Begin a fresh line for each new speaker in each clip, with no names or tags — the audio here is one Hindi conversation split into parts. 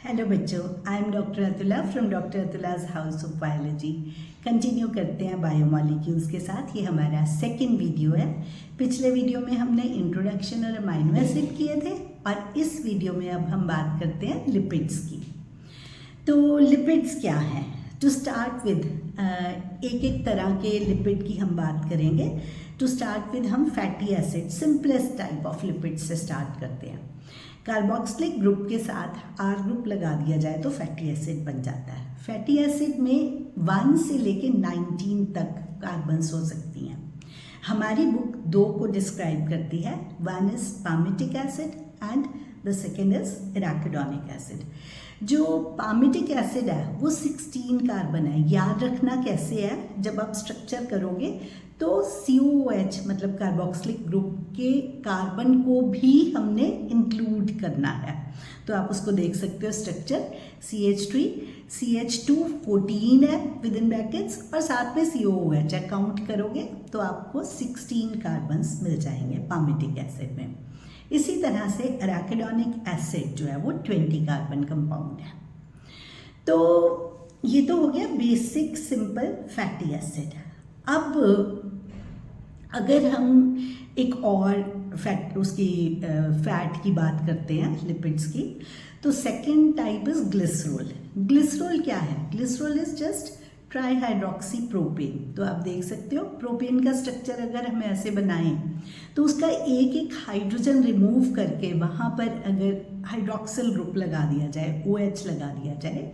हेलो बच्चों, I am doctor Atula from doctor Atula's house of biology. Continue करते हैं बायोमॉलिक्यूल्स के साथ। ये हमारा सेकंड वीडियो है। पिछले वीडियो में हमने इंट्रोडक्शन और अमाइनो एसिड किए थे और इस वीडियो में अब हम बात करते हैं लिपिड्स की। तो लिपिड्स क्या है? टू स्टार्ट विद एक एक तरह के लिपिड की हम बात करेंगे। टू स्टार्ट विद हम fatty acid, simplest type of lipid से स्टार्ट करते हैं। कार्बोक्सिलिक ग्रुप के साथ आर ग्रुप लगा दिया जाए तो फैटी एसिड बन जाता है। फैटी एसिड में 1 से लेके 19 तक कार्बन्स हो सकती हैं। हमारी बुक 2 को डिस्क्राइब करती है। 1 is palmitic acid and the second is arachidonic acid. जो पामिटिक एसिड है वो 16 कार्बन है। याद रखना कैसे है, जब आप स्ट्रक्चर करोगे तो COOH मतलब कार्बोक्सिलिक ग्रुप के कार्बन को भी हमने इंक्लूड करना है। तो आप उसको देख सकते हो स्ट्रक्चर CH3, CH2 14 है विद इन ब्रैकेट्स और साथ में COOH है। काउंट करोगे तो आपको 16 कार्बन्स मिल जाएंगे पामिटिक एसिड में। इसी तरह से एराकिडोनिक एसिड जो है वो 20 कार्बन कंपाउंड है। तो ये तो हो गया बेसिक सिंपल फैटी एसिड। अब अगर हम एक और फैट की बात करते हैं लिपिड्स की, तो second type is glycerol. Glycerol क्या है? Glycerol is just trihydroxy propane. तो आप देख सकते हो प्रोपेन का स्ट्रक्चर अगर हम ऐसे बनाएं तो उसका एक एक हाइड्रोजन रिमूव करके वहाँ पर अगर हाइड्रोक्सिल ग्रुप लगा दिया जाए, OH लगा दिया जाए,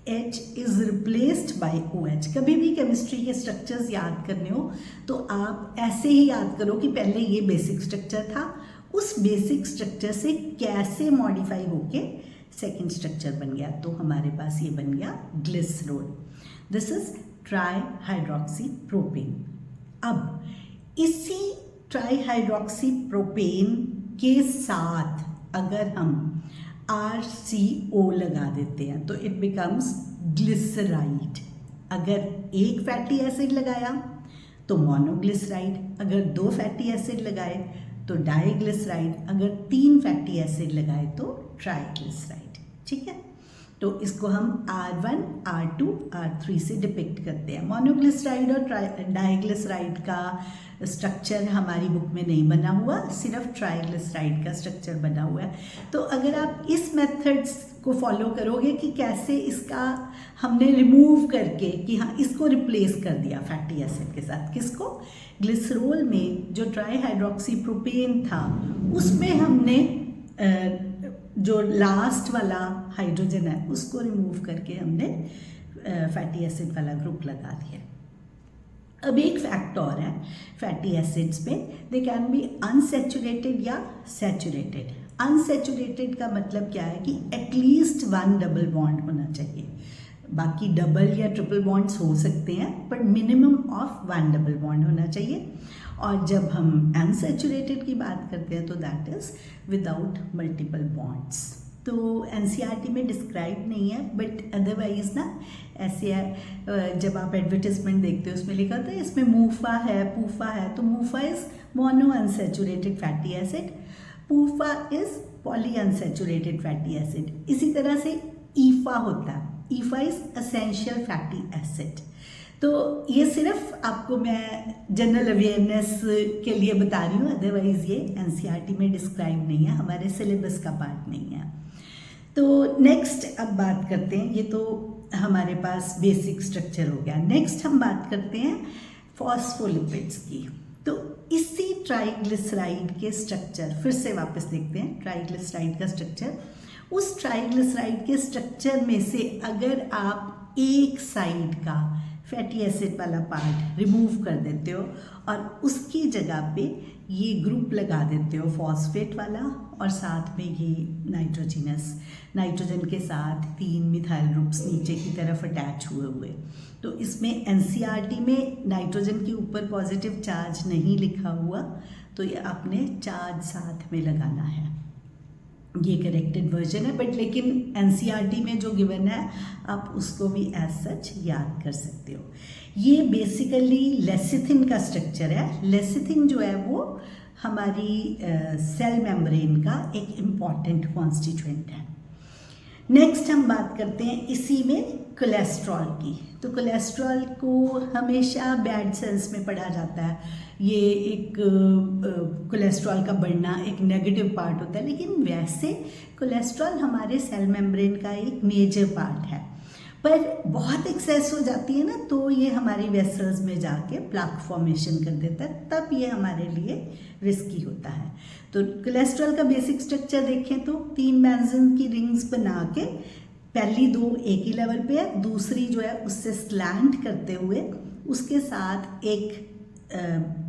H is replaced by OH। कभी भी केमिस्ट्री के स्ट्रक्चर्स याद करने हो तो आप ऐसे ही याद करो कि पहले ये बेसिक स्ट्रक्चर था, उस बेसिक स्ट्रक्चर से कैसे मॉडिफाई होके सेकेंड स्ट्रक्चर बन गया। तो हमारे पास ये बन गया glycerol. This is trihydroxy propane. अब इसी ट्राईहाइड्रोक्सी प्रोपेन के साथ अगर हम RCO लगा देते हैं तो इट बिकम्स ग्लिसराइड। अगर एक फैटी एसिड लगाया तो मोनोग्लिसराइड, अगर 2 फैटी एसिड लगाए तो डाइग्लिसराइड, अगर 3 फैटी एसिड लगाए तो ट्राइग्लिसराइड। ठीक है, तो इसको हम R1, R2, R3 से डिपिक्ट करते हैं। मोनोग्लिसराइड और डाइग्लिसराइड का स्ट्रक्चर हमारी बुक में नहीं बना हुआ, सिर्फ ट्राइग्लिसराइड का स्ट्रक्चर बना हुआ है। तो अगर आप इस मेथड्स को फॉलो करोगे कि कैसे इसका हमने रिमूव करके कि हाँ इसको रिप्लेस कर दिया फैटी एसिड के साथ। किसको? ग्लिसरॉल में जो ट्राईहाइड्रोक्सी प्रोपेन था उसमें हमने जो लास्ट वाला हाइड्रोजन है उसको रिमूव करके हमने फैटी एसिड वाला ग्रुप लगा दिया। अब एक फैक्ट और है फैटी एसिड्स में, दे कैन बी अनसैचुरेटेड या सैचुरेटेड। अनसैचुरेटेड का मतलब क्या है कि एटलीस्ट 1 डबल बॉन्ड होना चाहिए। बाकी डबल या ट्रिपल बॉन्ड्स हो सकते हैं पर मिनिमम ऑफ 1 डबल बॉन्ड होना चाहिए। और जब हम अनसैचुरेटेड की बात करते हैं तो that is without multiple bonds. तो NCERT में डिस्क्राइब नहीं है बट अदरवाइज ना ऐसे है, जब आप एडवर्टिजमेंट देखते हो उसमें लिखा होता है इसमें मूफा है, पूफा है। तो MUFA is mono unsaturated fatty acid, PUFA is poly unsaturated fatty acid. इसी तरह से ईफा होता है, EFA is essential fatty acid. तो ये सिर्फ आपको मैं जनरल अवेयरनेस के लिए बता रही हूँ, अदरवाइज ये NCERT में डिस्क्राइब नहीं है, हमारे सिलेबस का पार्ट नहीं है। तो नेक्स्ट अब बात करते हैं, ये तो हमारे पास बेसिक स्ट्रक्चर हो गया। नेक्स्ट हम बात करते हैं फॉस्फोलिपिड्स की। तो इसी ट्राइग्लिसराइड के स्ट्रक्चर फिर से वापस देखते हैं। ट्राइग्लिसराइड का स्ट्रक्चर, उस ट्राइग्लिसराइड के स्ट्रक्चर में से अगर आप एक साइड का फैटी एसिड वाला पार्ट रिमूव कर देते हो और उसकी जगह पे ये ग्रुप लगा देते हो फॉस्फेट वाला और साथ में ये नाइट्रोजन के साथ 3 मिथाइल ग्रुप्स नीचे की तरफ अटैच हुए, तो इसमें NCERT में नाइट्रोजन के ऊपर पॉजिटिव चार्ज नहीं लिखा हुआ, तो ये आपने चार्ज साथ में लगाना है। ये करेक्टेड वर्जन है बट लेकिन NCERT में जो गिवन है आप उसको भी एज सच याद कर सकते हो। ये बेसिकली लेसिथिन का स्ट्रक्चर है। लेसिथिन जो है वो हमारी सेल मेम्ब्रेन का एक इम्पॉर्टेंट कॉन्स्टिट्यूएंट है। नेक्स्ट हम बात करते हैं इसी में कोलेस्ट्रॉल की। तो कोलेस्ट्रॉल को हमेशा बैड सेंस में पढ़ा जाता है, ये एक कोलेस्ट्रॉल का बढ़ना एक नेगेटिव पार्ट होता है, लेकिन वैसे कोलेस्ट्रॉल हमारे सेल मेम्ब्रेन का एक मेजर पार्ट है। पर बहुत एक्सेस हो जाती है ना, तो ये हमारी वेसल्स में जाके प्लाक फॉर्मेशन कर देता है, तब ये हमारे लिए रिस्की होता है। तो कोलेस्ट्रॉल का बेसिक स्ट्रक्चर देखें तो 3 बेंजीन की रिंग्स बना के, पहली 2 एक ही लेवल पे है, दूसरी जो है उससे स्लैंट करते हुए उसके साथ एक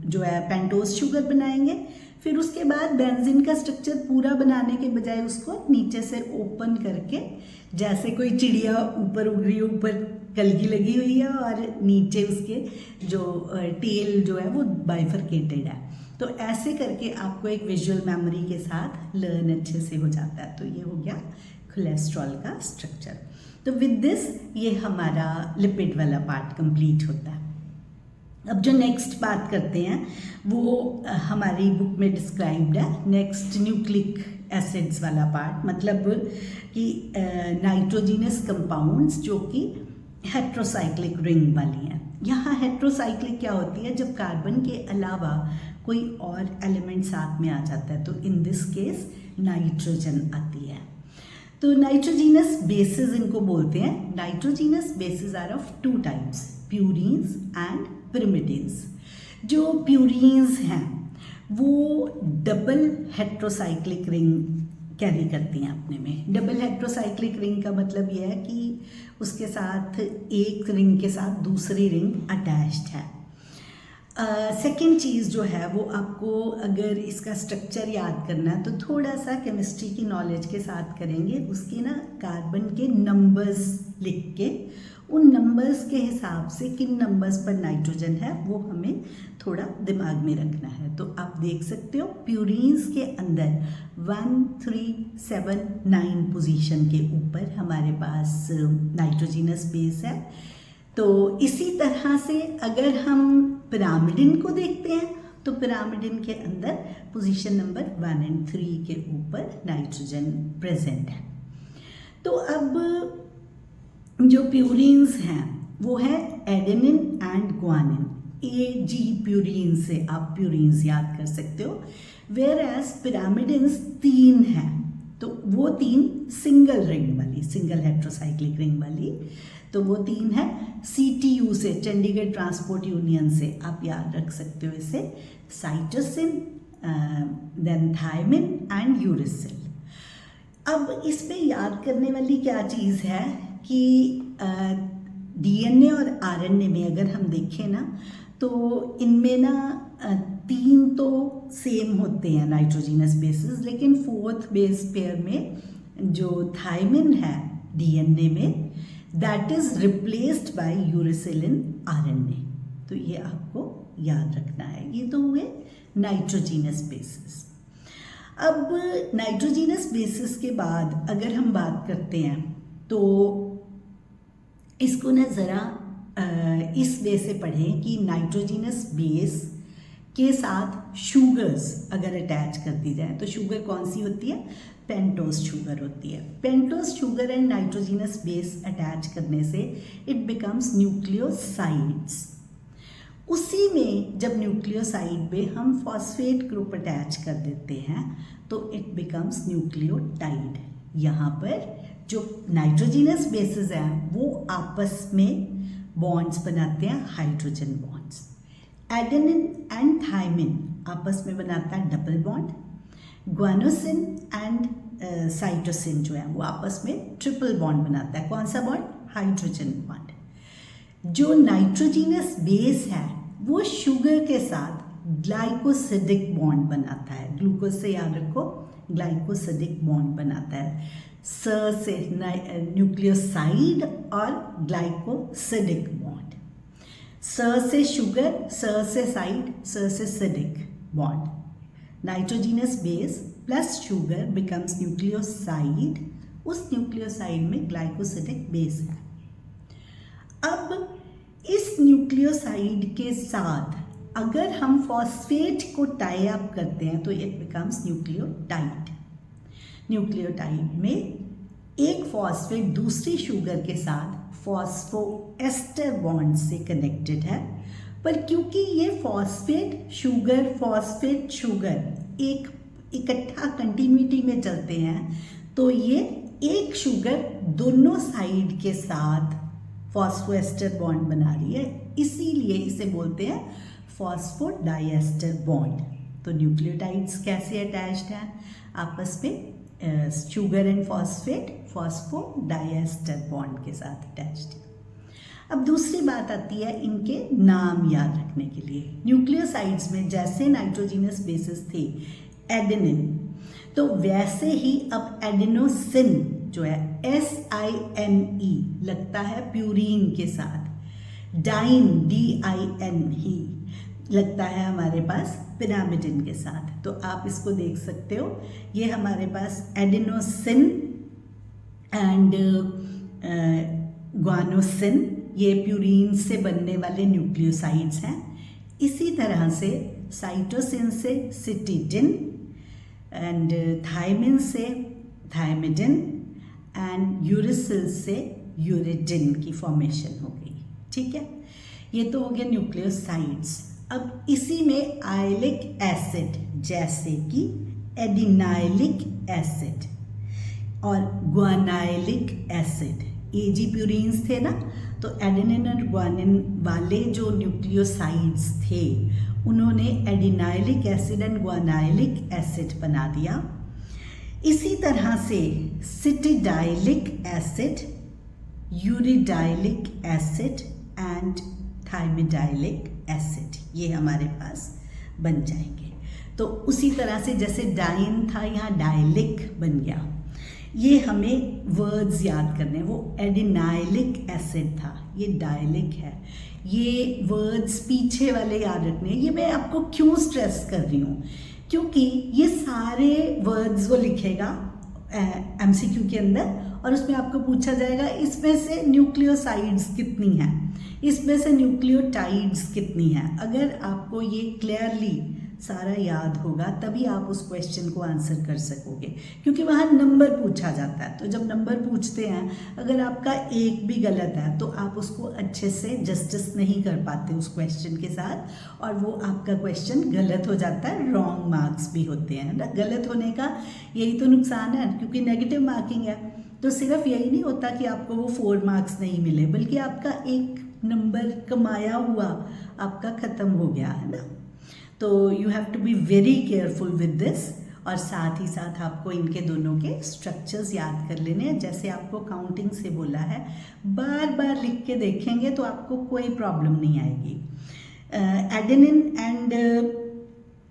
जो है पेंटोज शुगर बनाएंगे। फिर उसके बाद बेंजीन का स्ट्रक्चर पूरा बनाने के बजाय उसको नीचे से ओपन करके, जैसे कोई चिड़िया ऊपर उड़ रही है, ऊपर कलगी लगी हुई है और नीचे उसके जो टेल जो है वो बाइफरकेटेड है, तो ऐसे करके आपको एक विजुअल मेमोरी के साथ लर्न अच्छे से हो जाता है। तो ये हो गया कोलेस्ट्रॉल का स्ट्रक्चर। तो विद दिस ये हमारा लिपिड वाला पार्ट कंप्लीट होता है। अब जो नेक्स्ट बात करते हैं वो हमारी बुक में डिस्क्राइब्ड है, नेक्स्ट न्यूक्लिक एसिड्स वाला पार्ट, मतलब कि नाइट्रोजीनस कंपाउंड्स जो कि हेट्रोसाइक्लिक रिंग वाली हैं। यहाँ हेट्रोसाइक्लिक क्या होती है, जब कार्बन के अलावा कोई और एलिमेंट साथ में आ जाता है, तो इन दिस केस नाइट्रोजन आती है। तो नाइट्रोजीनस बेसिस इनको बोलते हैं। Nitrogenous bases are of 2 types, purines and pyrimidines. जो प्यूरीन्स हैं वो डबल हेट्रोसाइक्लिक रिंग कैरी करती हैं अपने में। डबल हेट्रोसाइक्लिक रिंग का मतलब यह है कि उसके साथ एक रिंग के साथ दूसरी रिंग अटैच्ड है। सेकेंड चीज़ जो है वो आपको अगर इसका स्ट्रक्चर याद करना है तो थोड़ा सा केमिस्ट्री की नॉलेज के साथ करेंगे। उसके ना कार्बन के नंबर्स लिख के उन नंबर्स के हिसाब से किन नंबर्स पर नाइट्रोजन है वो हमें थोड़ा दिमाग में रखना है। तो आप देख सकते हो प्यूरीन्स के अंदर 1, 3, 7, 9 पोजीशन के ऊपर हमारे पास नाइट्रोजीनस बेस है। तो इसी तरह से अगर हम पिरामिडिन को देखते हैं तो पिरामिडिन के अंदर पोजीशन नंबर 1 और 3 के ऊपर नाइट्रोजन प्रेजेंट है। तो अब जो प्यूरीन्स हैं वो है adenine and guanine. AG purine से आप प्यूरीन्स याद कर सकते हो। वेयर एज पिरामिडिन्स 3 हैं, तो वो 3 सिंगल रिंग वाली, सिंगल हेट्रोसाइक्लिक रिंग वाली, तो वो 3 है CTU से, चंडीगढ़ ट्रांसपोर्ट यूनियन से आप याद रख सकते हो इसे, cytosine, then thymine and uracil. अब इसमें याद करने वाली क्या चीज़ है कि DNA और RNA में अगर हम देखें ना तो इनमें ना 3 तो सेम होते हैं नाइट्रोजीनस बेसिस, लेकिन 4th बेस पेयर में जो थायमिन है DNA में, that is replaced by uracil in RNA। तो ये आपको याद रखना है। ये तो हुए नाइट्रोजीनस बेसिस। अब नाइट्रोजीनस बेसिस के बाद अगर हम बात करते हैं तो इसको ना ज़रा इस वे से पढ़ें कि नाइट्रोजीनस बेस के साथ शुगर्स अगर अटैच कर दी जाए तो शुगर कौन सी होती है, पेंटोज शुगर होती है। Pentose sugar and nitrogenous base attach करने से इट बिकम्स न्यूक्लियोसाइड्स। उसी में जब न्यूक्लियोसाइड पे हम फॉस्फेट ग्रुप अटैच कर देते हैं तो इट बिकम्स न्यूक्लियोटाइड। यहाँ पर जो नाइट्रोजीनस बेसिस हैं वो आपस में बॉन्ड्स बनाते हैं, hydrogen bonds. Adenine and thymine आपस में बनाता है double bond. Guanosine and cytosine जो है वो आपस में ट्रिपल बॉन्ड बनाता है। कौन सा बॉन्ड, हाइड्रोजन बॉन्ड। जो नाइट्रोजीनस बेस है वो शुगर के साथ ग्लाइकोसिडिक बॉन्ड बनाता है। ग्लूकोज से याद रखो, ग्लाइकोसिडिक बॉन्ड बनाता है। स से न्यूक्लियोसाइड और ग्लाइकोसिडिक बॉन्ड, स से शुगर, स से साइड, स से सिडिक bond. Nitrogenous base plus sugar becomes nucleoside. उस न्यूक्लियोसाइड में ग्लाइकोसिडिक बेस है। अब इस न्यूक्लियोसाइड के साथ अगर हम फॉस्फेट को टाई अप करते हैं तो इट बिकम्स न्यूक्लियोटाइड। न्यूक्लियोटाइड में एक फॉस्फेट दूसरी शुगर के साथ फॉस्फोएस्टर बॉन्ड से कनेक्टेड है, पर क्योंकि ये फॉस्फेट शुगर एक इकट्ठा कंटिन्यूटी में चलते हैं, तो ये एक शुगर दोनों साइड के साथ फॉस्फोएस्टर बॉन्ड बना रही है, इसीलिए इसे बोलते हैं फॉस्फोडाइएस्टर बॉन्ड। तो न्यूक्लियोटाइड्स कैसे अटैच्ड हैं आपस में? Sugar and phosphate phosphodiester bond के साथ अटैच्ड है। अब दूसरी बात आती है इनके नाम याद रखने के लिए। न्यूक्लियोसाइड्स में जैसे नाइट्रोजिनस बेसिस थे एडेनिन, तो वैसे ही अब एडेनोसिन जो है SINE लगता है प्यूरीन के साथ। डाइन DIN ही लगता है हमारे पास पिरामिडिन के साथ। तो आप इसको देख सकते हो, ये हमारे पास एडेनोसिन एंड ग्वानोसिन, ये प्यूरीन से बनने वाले न्यूक्लियोसाइड्स हैं। इसी तरह से साइटोसिन से सिटिडिन एंड थायमिन से थायमिडिन एंड यूरिसिल से यूरिडिन की फॉर्मेशन हो गई। ठीक है, ये तो हो गया न्यूक्लियोसाइड्स। अब इसी में आयलिक एसिड जैसे कि एडिनाइलिक एसिड और ग्वानाइलिक एसिड, AG प्यूरीन्स थे ना, तो एडेनिन और ग्वानिन वाले जो न्यूक्लियोसाइड्स थे उन्होंने एडिनाइलिक एसिड एंड ग्वानाइलिक एसिड बना दिया। इसी तरह से सिटिडाइलिक एसिड, यूरिडाइलिक एसिड एंड थायमिडाइलिक एसिड ये हमारे पास बन जाएंगे। तो उसी तरह से जैसे डाइन था, यहाँ डाइलिक बन गया। ये हमें वर्ड्स याद करने, वो एडिनाइलिक एसिड था, ये डाइलिक है। ये वर्ड्स पीछे वाले याद रखने। ये मैं आपको क्यों स्ट्रेस कर रही हूँ, क्योंकि ये सारे वर्ड्स वो लिखेगा MCQ के अंदर, और उसमें आपको पूछा जाएगा इसमें से न्यूक्लियोसाइड्स कितनी हैं, इसमें से न्यूक्लियोटाइड्स कितनी हैं। अगर आपको ये क्लियरली सारा याद होगा तभी आप उस क्वेश्चन को आंसर कर सकोगे, क्योंकि वहाँ नंबर पूछा जाता है। तो जब नंबर पूछते हैं, अगर आपका एक भी गलत है तो आप उसको अच्छे से जस्टिस नहीं कर पाते उस क्वेश्चन के साथ, और वो आपका क्वेश्चन गलत हो जाता है, रॉन्ग मार्क्स भी होते हैं ना। गलत होने का यही तो नुकसान है, क्योंकि नेगेटिव मार्किंग है। तो सिर्फ यही नहीं होता कि आपको वो 4 मार्क्स नहीं मिले, बल्कि आपका एक नंबर कमाया हुआ आपका ख़त्म हो गया है ना। तो you have to be very careful with this, और साथ ही साथ आपको इनके दोनों के स्ट्रक्चर्स याद कर लेने हैं। जैसे आपको काउंटिंग से बोला है, बार बार लिख के देखेंगे तो आपको कोई प्रॉब्लम नहीं आएगी। एडेनिन एंड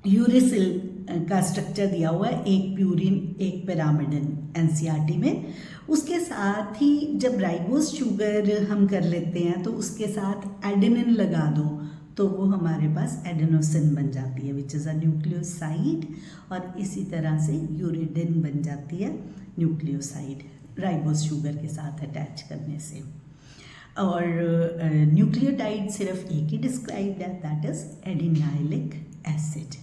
यूरिसिल का स्ट्रक्चर दिया हुआ है, एक प्यूरिन एक पिरामिडिन NCERT में। उसके साथ ही जब राइबोस शुगर हम कर लेते हैं तो उसके साथ एडेनिन लगा दो तो वो हमारे पास एडेनोसिन बन जाती है, विच इज़ अ न्यूक्लियोसाइड। और इसी तरह से यूरिडिन बन जाती है न्यूक्लियोसाइड, राइबोस शुगर के साथ अटैच करने से। और न्यूक्लियोटाइड सिर्फ एक ही डिस्क्राइब्ड है, दैट इज़ एडिनाइलिक एसिड।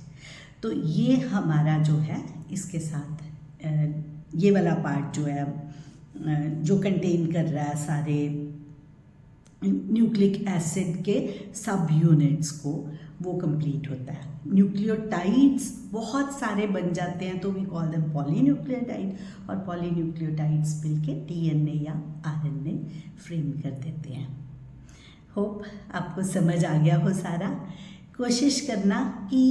तो ये हमारा जो है इसके साथ ये वाला पार्ट जो है जो कंटेन कर रहा है सारे न्यूक्लिक एसिड के सब यूनिट्स को, वो कंप्लीट होता है। न्यूक्लियोटाइड्स बहुत सारे बन जाते हैं तो वी कॉल देम पॉलीन्यूक्लियोटाइड, और पॉलीन्यूक्लियोटाइड्स मिलके DNA या RNA फ्रेम कर देते हैं। होप आपको समझ आ गया हो सारा। कोशिश करना कि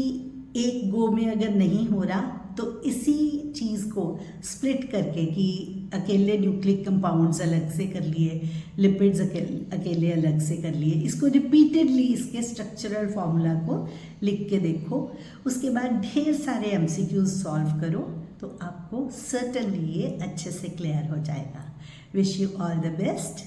एक गो में अगर नहीं हो रहा तो इसी चीज़ को स्प्लिट करके, कि अकेले न्यूक्लिक कंपाउंड्स अलग से कर लिए, लिपिड्स अकेले अलग से कर लिए, इसको रिपीटेडली इसके स्ट्रक्चरल फॉर्मूला को लिख के देखो। उसके बाद ढेर सारे MCQs सॉल्व करो तो आपको सर्टेनली ये अच्छे से क्लियर हो जाएगा। Wish you all the best.